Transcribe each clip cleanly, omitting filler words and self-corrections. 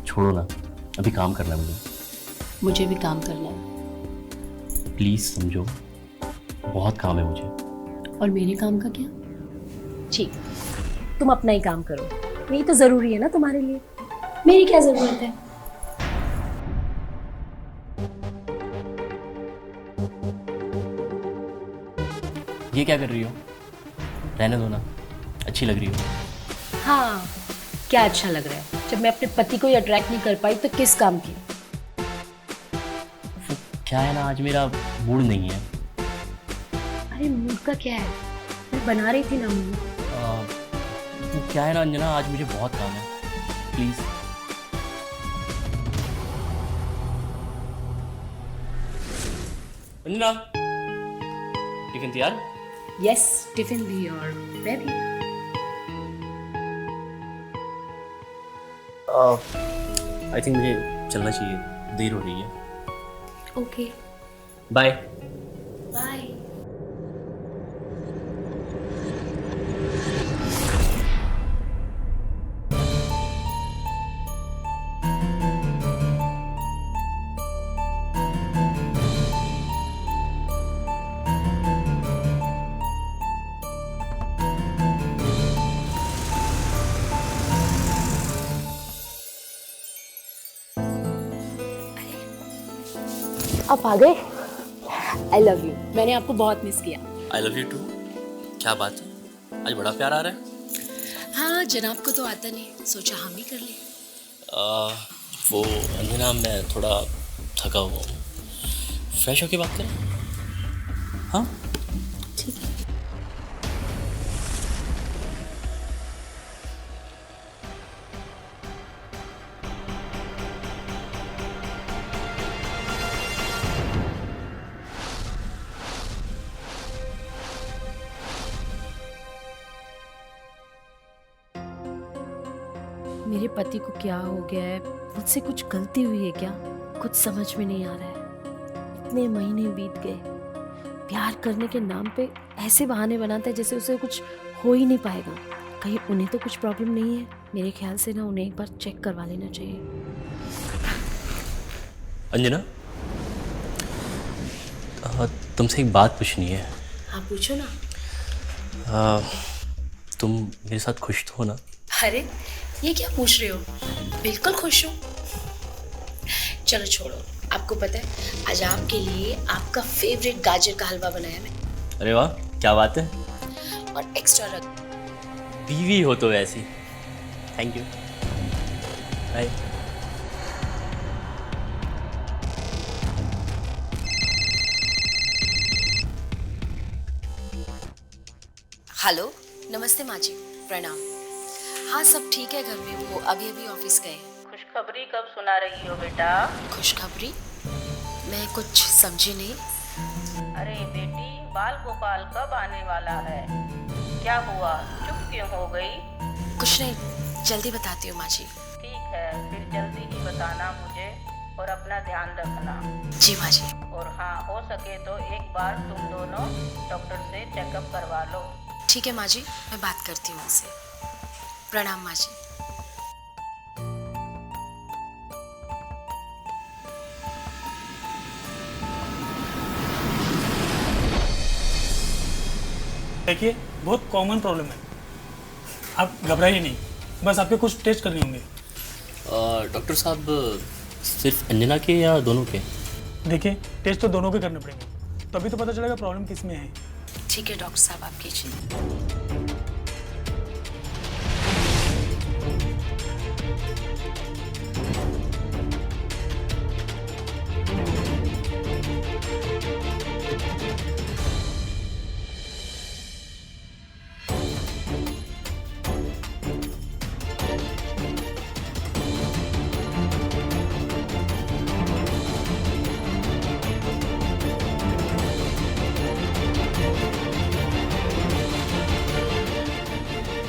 छोड़ो ना, अभी काम करना है मुझे। मुझे भी काम करना है। प्लीज समझो, बहुत काम है मुझे। और मेरे काम का क्या? ठीक, तुम अपना ही काम करो, यही तो जरूरी है ना तुम्हारे लिए। मेरी क्या जरूरत है? ये क्या कर रही हो? रहने दो ना, अच्छी लग रही हो। हाँ, क्या अच्छा लग रहा है? जब मैं अपने पति को ही अट्रैक्ट नहीं कर पाई तो किस काम की? क्या है ना, आज मेरा मूड नहीं है। अरे मूड का क्या है, मैं बना रही थी ना मूड। क्या है ना अंजना, आज मुझे बहुत काम है, प्लीज। अंजना, टिफिन तैयार? यस, टिफिन भी और मैं भी। आई थिंक मुझे चलना चाहिए, देर हो रही है। Okay, bye. बाय। आप आ गए? I love you. मैंने आपको बहुत मिस किया। I love you too. क्या बात है, आज बड़ा प्यार आ रहा है। हाँ, जनाब को तो आता नहीं, सोचा हम ही कर ले। वो अंजना, मैं थोड़ा थका हुआ हूँ, फ्रेश होके बात करें? हाँ ठीक है। मेरे पति को क्या हो गया है? मुझसे कुछ गलती हुई है क्या? कुछ समझ में नहीं आ रहा है। इतने महीने बीत गए, प्यार करने के नाम पे ऐसे बहाने बनाता है जैसे उसे कुछ हो ही नहीं पाएगा। कहीं उन्हें तो कुछ प्रॉब्लम नहीं है? मेरे ख्याल से ना उन्हें एक बार चेक करवा लेना चाहिए। अंजना, तुमसे एक बात पूछनी है। हाँ पूछो ना। तुम मेरे साथ खुश तो हो ना? अरे ये क्या पूछ रहे हो, बिल्कुल खुश हूँ। चलो छोड़ो, आपको पता है आज आपके लिए आपका फेवरेट गाजर का हलवा बनाया मैंने। अरे वाह, क्या बात है। और एक्स्ट्रा रख। बीवी हो तो ऐसी। Thank you, bye. हेलो, नमस्ते माँ जी, प्रणाम। हाँ सब ठीक है घर में, वो अभी अभी ऑफिस गए हैं। खुशखबरी कब सुना रही हो बेटा? खुशखबरी? मैं कुछ समझी नहीं। अरे बेटी, बाल गोपाल कब आने वाला है? क्या हुआ, चुप क्यों हो गई? कुछ नहीं, जल्दी बताती हूँ माँ जी। ठीक है, फिर जल्दी ही बताना मुझे और अपना ध्यान रखना। जी माँ जी। और हाँ, हो सके तो एक बार तुम दोनों डॉक्टर से चेकअप करवा लो। ठीक है माँ जी, मैं बात करती हूँ उनसे। प्रणाम माँ जी। देखिए, बहुत कॉमन प्रॉब्लम है, आप घबराइए नहीं, बस आपके कुछ टेस्ट करने होंगे। डॉक्टर साहब, सिर्फ अंजना के या दोनों के? देखिए, टेस्ट तो दोनों के करने पड़ेंगे, तभी तो पता चलेगा प्रॉब्लम किस में है। ठीक है डॉक्टर साहब, आप कीजिए।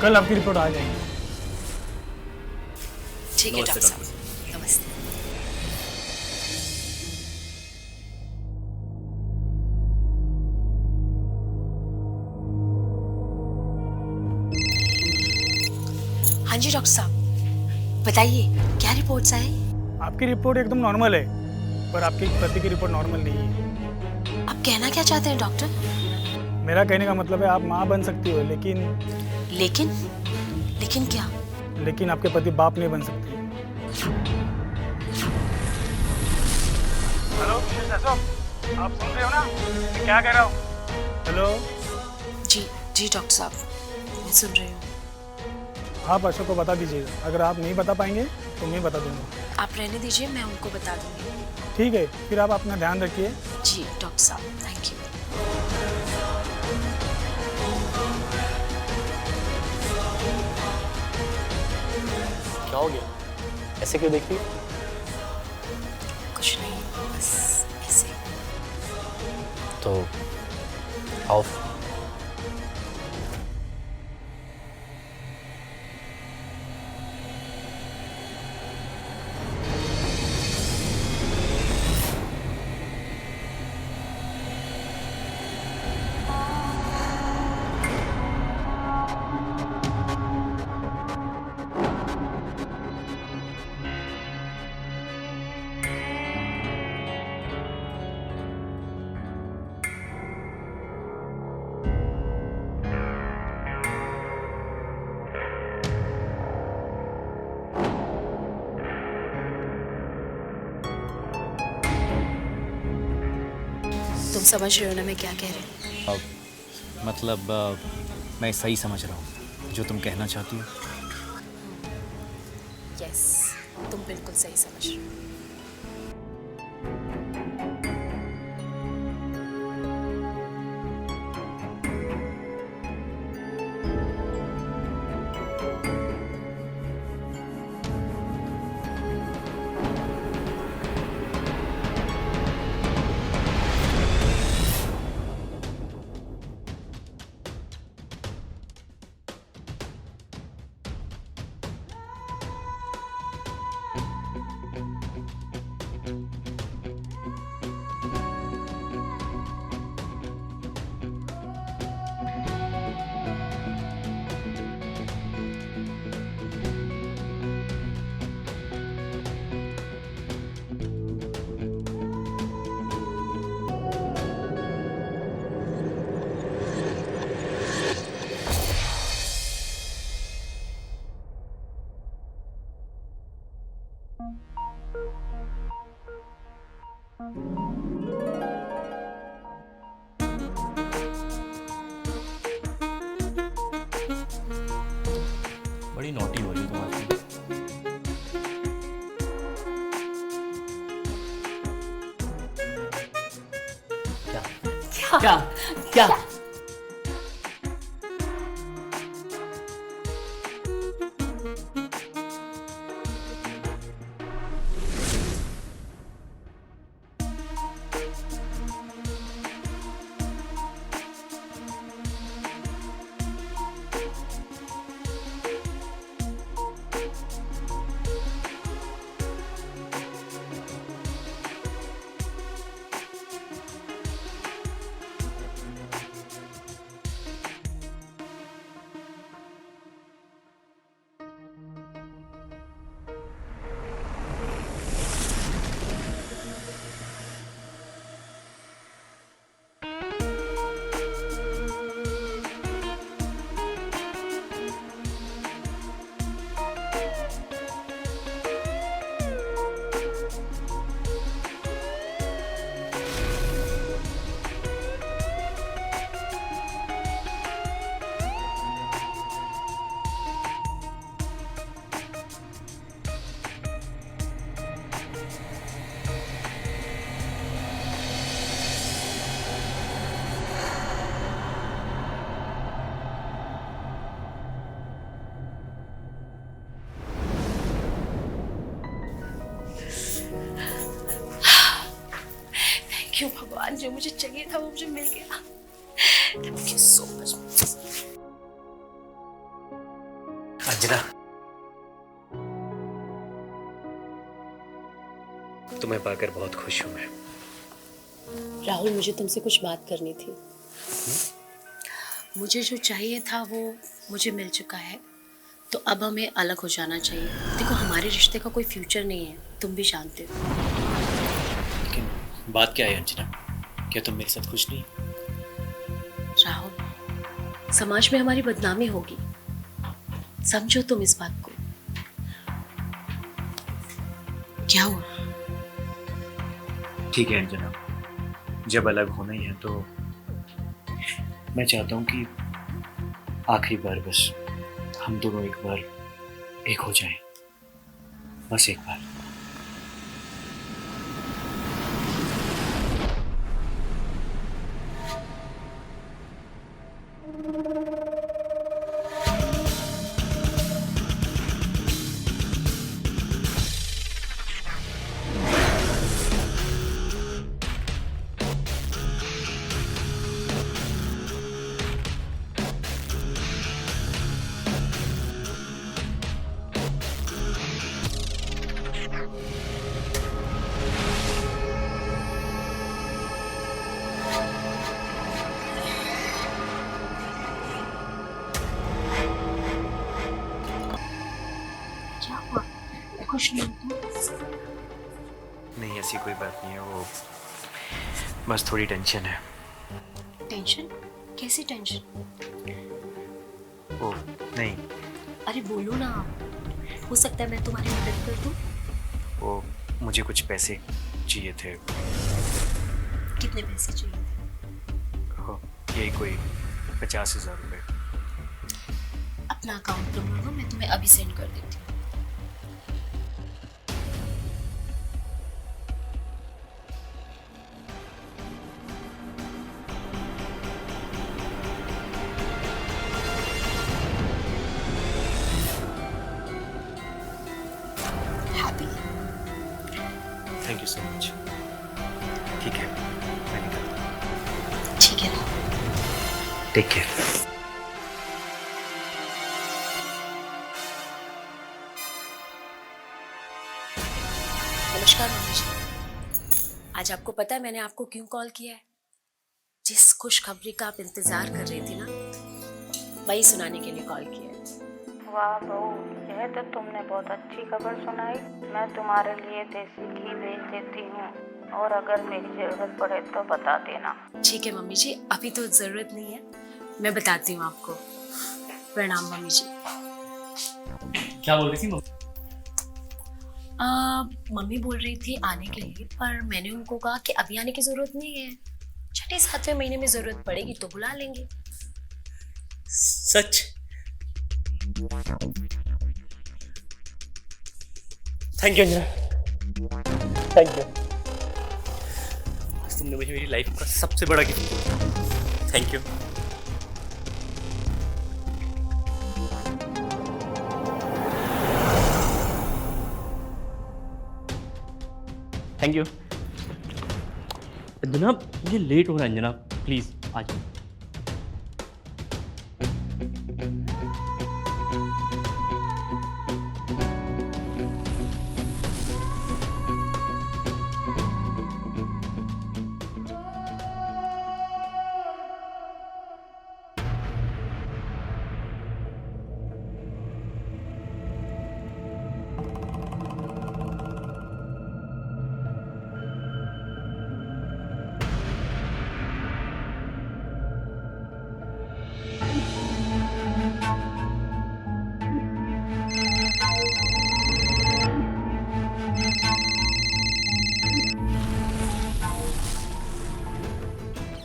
कल आपकी रिपोर्ट आ जाएगी। ठीक है नमस्ते डॉक्टर साहब, नमस्ते। हाँ जी डॉक्टर साहब, बताइए क्या रिपोर्ट्स आए? आपकी रिपोर्ट एकदम नॉर्मल है, पर आपकी पति की रिपोर्ट नॉर्मल नहीं है। आप कहना क्या चाहते हैं डॉक्टर? मेरा कहने का मतलब है आप माँ बन सकती हो, लेकिन लेकिन लेकिन क्या? लेकिन आपके पति बाप नहीं बन सकते। हेलो अशोक, आप सुन रहे हो ना मैं क्या कह रहा हूँ? हेलो। जी जी डॉक्टर साहब, मैं सुन रही हूँ। आप अशोक को बता दीजिएगा, अगर आप नहीं बता पाएंगे तो मैं बता दूंगा। आप रहने दीजिए, मैं उनको बता दूंगी। ठीक है, फिर आप अपना ध्यान रखिए। जी डॉक्टर साहब, थैंक यू। क्या हो गया, ऐसे क्यों देख रही हो? कुछ नहीं, बस ऐसे। तो आओ। तुम समझ रहे हो ना मैं क्या कह रही हूँ? मतलब मैं सही समझ रहा हूँ जो तुम कहना चाहती हो। यस, तुम बिल्कुल सही समझ रहे हो। बड़ी नोटी हो रही हो तुम आजकल। क्या क्या क्या? क्यों भगवान, जो मुझे चाहिए था वो मुझे मिल गया। Thank you so much. Anjana, तुम्हें पाकर बहुत खुश हूं मैं। राहुल, मुझे तुमसे कुछ बात करनी थी। मुझे जो चाहिए था वो मुझे मिल चुका है। तो अब हमें अलग हो जाना चाहिए। देखो हमारे रिश्ते का कोई फ्यूचर नहीं है, तुम भी जानते हो। लेकिन बात क्या है अंजना, क्या तुम मेरे साथ खुश नहीं? राहुल, समाज में हमारी बदनामी होगी, समझो तुम इस बात को। क्या हुआ? ठीक है अंजना, जब अलग होना ही है तो मैं चाहता हूँ कि आखिरी बार बस हम दोनों एक बार एक हो जाएं, बस एक बार। क्या हुआ? खुश नहीं हो? नहीं ऐसी कोई बात नहीं है, वो बस थोड़ी टेंशन है। टेंशन? कैसी टेंशन? ओ नहीं, अरे बोलो ना, हो सकता है मैं तुम्हारी मदद कर दूं। वो मुझे कुछ पैसे चाहिए थे। कितने पैसे चाहिए? हो यही कोई 50,000 रुपये। अपना अकाउंट नंबर दो, मैं तुम्हें अभी सेंड कर देती हूँ। Happy? Thank you so much. ठीक है मैं निकलता हूँ। ठीक है राहुल। Take care. नमस्कार मम्मी जी। आज आपको पता है मैंने आपको क्यों कॉल किया है? जिस खुशखबरी का आप इंतजार कर रही थी ना, वही सुनाने के लिए कॉल किया है। वाह बहू, यह तो तुमने बहुत अच्छी खबर सुनाई। मैं तुम्हारे लिए देसी घी भेज देती हूँ, और अगर मेरी जरूरत पड़े तो बता देना। ठीक है मम्मी जी, अभी तो जरूरत नहीं है, मैं बताती हूँ आपको। प्रणाम मम्मी जी। क्या बोल रही थी मम्मी? मम्मी बोल रही थी आने के लिए, पर मैंने उनको कहा कि अभी आने की जरूरत नहीं है, 6-7वें महीने में जरूरत पड़ेगी तो बुला लेंगे। सच? Thank you Anjana, thank you. आज तुमने मुझे मेरी लाइफ का सबसे बड़ा गिफ्ट दिया। Thank you. Thank you Anjana, मुझे लेट हो रहा है अंजना, प्लीज आ जाओ।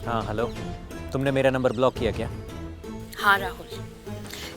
हाँ हेलो, तुमने मेरा नंबर ब्लॉक किया क्या? हाँ राहुल,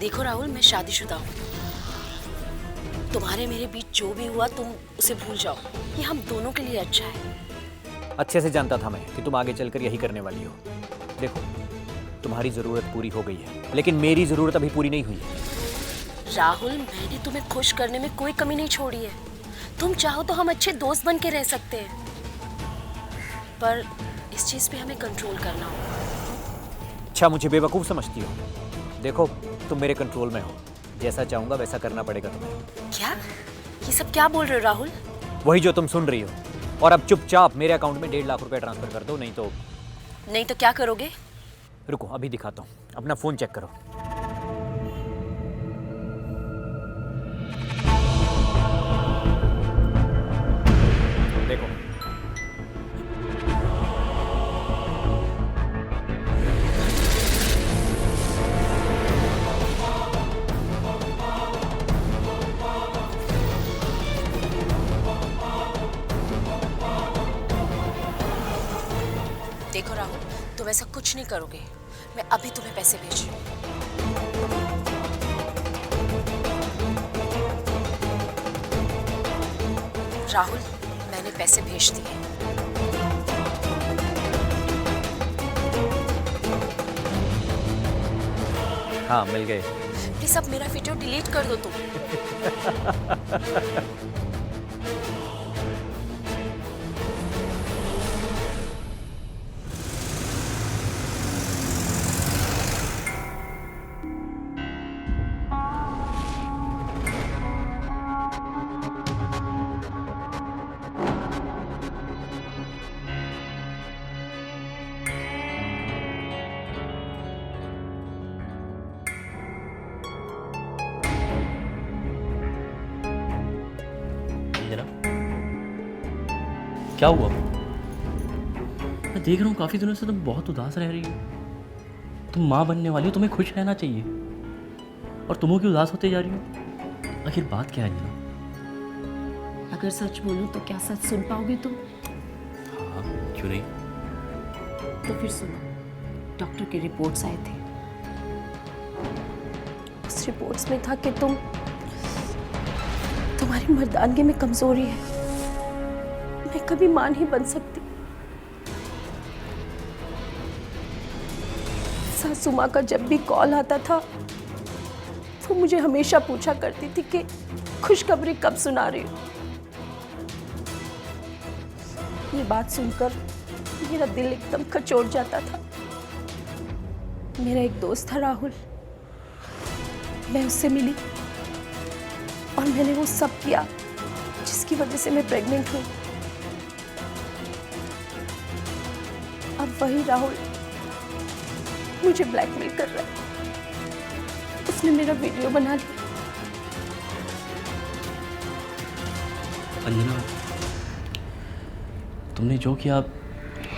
देखो राहुल, मैं शादीशुदा हूँ। तुम्हारे मेरे बीच जो भी हुआ तुम उसे भूल जाओ, ये हम दोनों के लिए अच्छा है। अच्छे से जानता था मैं कि तुम आगे चलकर यही करने वाली हो। देखो तुम्हारी ज़रूरत पूरी हो गई है, लेकिन मेरी ज़रूरत अभी पूरी नहीं हुई है। राहुल, मैंने तुम्हें खुश करने में कोई कमी नहीं छोड़ी है। तुम चाहो तो हम अच्छे दोस्त बन के रह सकते हैं, पर इस चीज़ पे हमें कंट्रोल करना होगा। अच्छा मुझे बेवकूफ़ समझती हो? देखो तुम मेरे कंट्रोल में हो, जैसा चाहूँगा वैसा करना पड़ेगा तुम्हें। क्या? ये सब क्या बोल रहे हो राहुल? वही जो तुम सुन रही हो, और अब चुपचाप मेरे अकाउंट में 1.5 लाख रुपए ट्रांसफ़र कर दो, नहीं तो क्या करोगे? रुको अभी दिखाता हूँ, अपना फ़ोन चेक करो। देखो राहुल, तुम ऐसा कुछ नहीं करोगे। मैं अभी तुम्हें पैसे भेज रही हूँ। राहुल, मैंने पैसे भेज दिए। हाँ मिल गए। प्लीज अब मेरा वीडियो डिलीट कर दो तुम। अंजना, क्या हुआ? मैं देख रहा हूँ काफ़ी दिनों से तुम बहुत उदास रह रही हो। तुम माँ बनने वाली हो, तुम्हें खुश रहना चाहिए, और तुम क्यों उदास होते जा रही हो? आखिर बात क्या है अंजना? अगर सच बोलूं तो क्या सच सुन पाओगे तुम? हाँ, क्यों नहीं? तो फिर सुनो, डॉक्टर के रिपोर्ट्स आए थे। उस रिपोर्ट्स में था कि तुम्हारी मर्दानगी में कमजोरी है। मैं कभी मां नहीं बन सकती। सासू माँ का जब भी कॉल आता था, वो मुझे हमेशा पूछा करती थी कि खुशखबरी कब सुना रही हो। ये बात सुनकर मेरा दिल एकदम कचोट जाता था। मेरा एक दोस्त था राहुल, मैं उससे मिली और मैंने वो सब किया जिसकी वजह से मैं प्रेग्नेंट हुई। अब वही राहुल मुझे ब्लैकमेल कर रहा है। उसने मेरा वीडियो बना लिया। अंजना, तुमने जो किया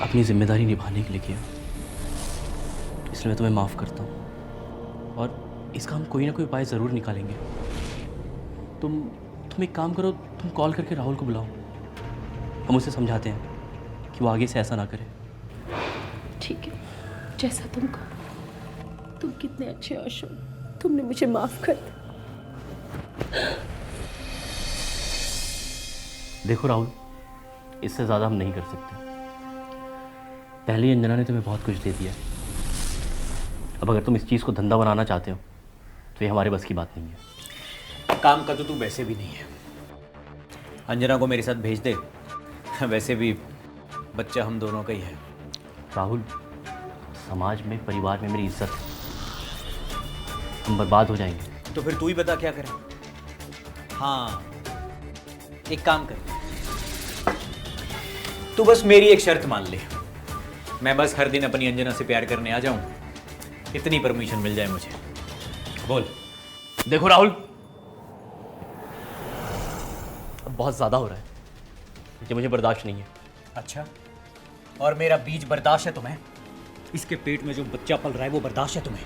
अपनी जिम्मेदारी निभाने के लिए किया, इसलिए मैं तुम्हें माफ़ करता हूँ, और इसका हम कोई ना कोई उपाय ज़रूर निकालेंगे। तुम एक काम करो, तुम कॉल करके राहुल को बुलाओ, हम उसे समझाते हैं कि वो आगे से ऐसा ना करे। ठीक है, जैसा तुम कहो। तुम कितने अच्छे हो अशोक, तुमने मुझे माफ कर दिया। देखो राहुल, इससे ज़्यादा हम नहीं कर सकते। पहले ही अंजना ने तुम्हें बहुत कुछ दे दिया। अब अगर तुम इस चीज़ को धंधा बनाना चाहते हो तो ये हमारे बस की बात नहीं है। काम का तो तू वैसे भी नहीं है। अंजना को मेरे साथ भेज दे, वैसे भी बच्चा हम दोनों का ही है। राहुल, समाज में, परिवार में मेरी इज्जत है, हम बर्बाद हो जाएंगे। तो फिर तू ही बता क्या करें। हाँ, एक काम कर, तू बस मेरी एक शर्त मान ले। मैं बस हर दिन अपनी अंजना से प्यार करने आ जाऊं, इतनी परमिशन मिल जाए मुझे। बोल। देखो राहुल, अब बहुत ज़्यादा हो रहा है, ये मुझे बर्दाश्त नहीं है। अच्छा, और मेरा बीज बर्दाश्त है तुम्हें? इसके पेट में जो बच्चा पल रहा है वो बर्दाश्त है तुम्हें?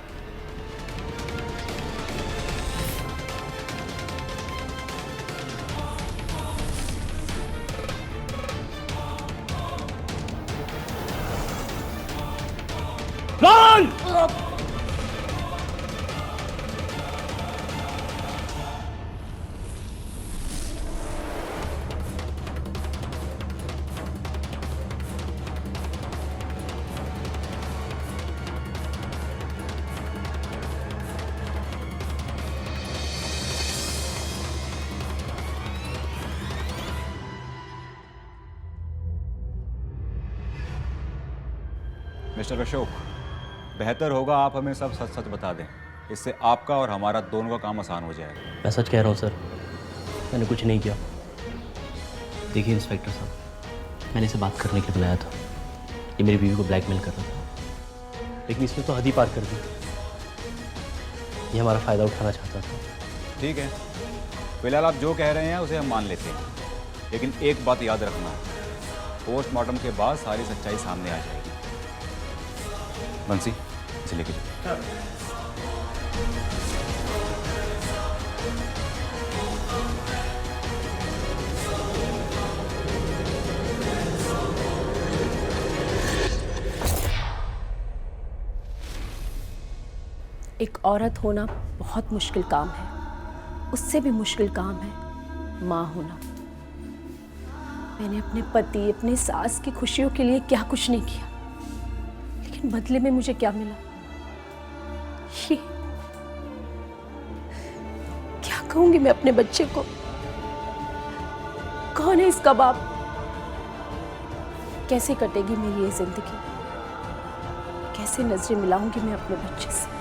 राहुल! मिस्टर अशोक, बेहतर होगा आप हमें सब सच सच बता दें। इससे आपका और हमारा दोनों का काम आसान हो जाएगा। मैं सच कह रहा हूँ सर, मैंने कुछ नहीं किया। देखिए इंस्पेक्टर साहब, मैंने इसे बात करने के लिए बुलाया था। ये मेरी बीवी को ब्लैकमेल कर रहा था, लेकिन इसने तो हद ही पार कर दी। ये हमारा फ़ायदा उठाना चाहता था। ठीक है, फिलहाल आप जो कह रहे हैं उसे हम मान लेते हैं, लेकिन एक बात याद रखना, पोस्टमार्टम के बाद सारी सच्चाई सामने आ जाएगी। बंसी, इसे लेके जाओ। एक औरत होना बहुत मुश्किल काम है, उससे भी मुश्किल काम है माँ होना। मैंने अपने पति, अपने सास की खुशियों के लिए क्या कुछ नहीं किया, लेकिन बदले में मुझे क्या मिला? ये क्या कहूंगी मैं अपने बच्चे को? कौन है इसका बाप? कैसे कटेगी मेरी ये जिंदगी? कैसे नजरें मिलाऊंगी मैं अपने बच्चे से?